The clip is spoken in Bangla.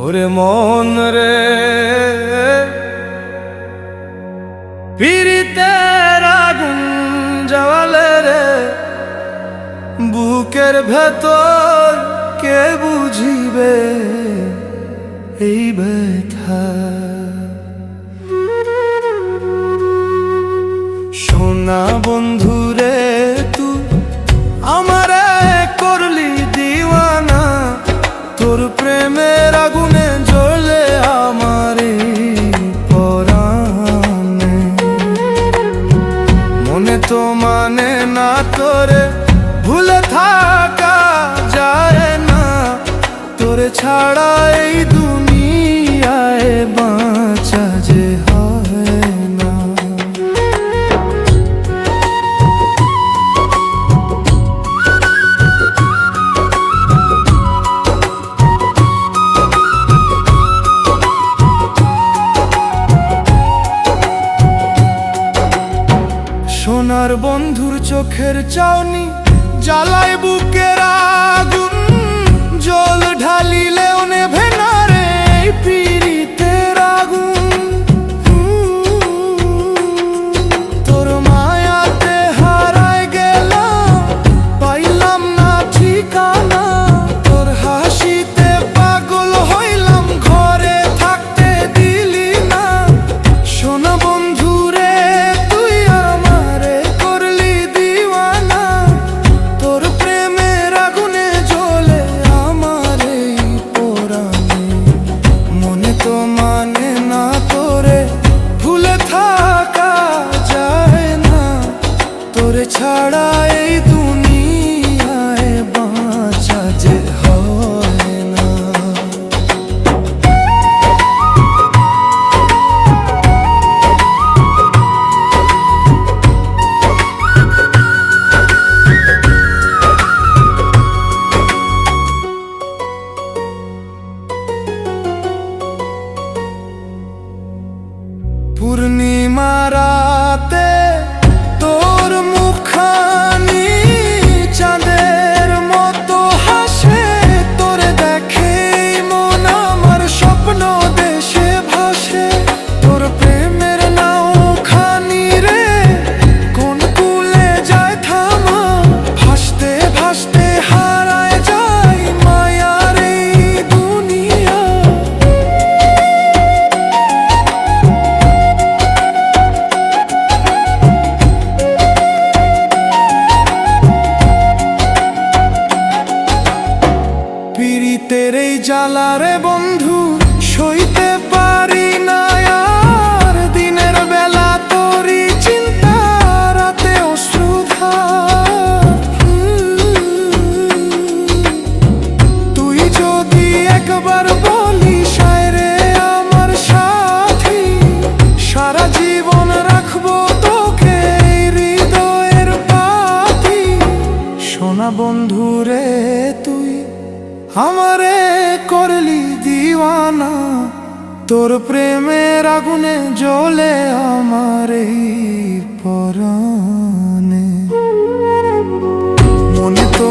ওরে মন রে পিরিতের আগুন জ্বালালে রে বুকের ভেতর কে বুঝিবে এই ব্যথা। সোনা বন্ধু রে তুই আমারে করলি দিওয়ানা, তোর প্রেমের আগুনে জ্বলে আমারে পরাণে। মনে তো মানে না তোরে ভুলে থাকা যায় না, তোরে ছাড়া এই দুনিয়ায় বাঁচা যে হয় না। সোনার বন্ধুর চোখের চাউনি জ্বালায় বুকের আগুন, জল ঢালিলেও নেভে না রে পিরিতের আগুন। তোর মায়াতে হারায় গেলাম, পাইলাম না ঠিকানা, তোর হাসিতে পাগল হইলাম, ঘরে থাকতে দিলি না। সোনা বন্ধু রে তুই আমারে করলি দিওয়ানা, তোর প্রেমের আগুনে জ্বলে আমারে পোড়ানে। মনে তো মানে না তোরে ভুলে থাকা যায় না, তোরে ছাড়া এই দুনিয়ায় বাঁচা যে হয় না। পূর্ণিমা রাতে তোর মুখখানি চাঁদের মতো হাসে, তোরে দেখে মন আমার স্বপ্ন দেশে ভাসে। তোর প্রেমের নাওখানি রে কোন কুলে যায় থামা, ভাসতে ভাসতে হারায় যায় মায়ার এই দুনিয়া। পিরিতের এই জ্বালা রে বন্ধু সইতে পারি না আর, দিনের বেলা তোরই চিন্তা, রাতে অশ্রুধার। তুই যদি একবার বলিস আয় রে আমার সাথী, সারা জীবন রাখবো তোকে হৃদয়ের পাতি। সোনা বন্ধু রে তুই আমারে করলি দিওয়ানা, তোর প্রেমের আগুনে জ্বলে আমারে পরাণে। মনে তো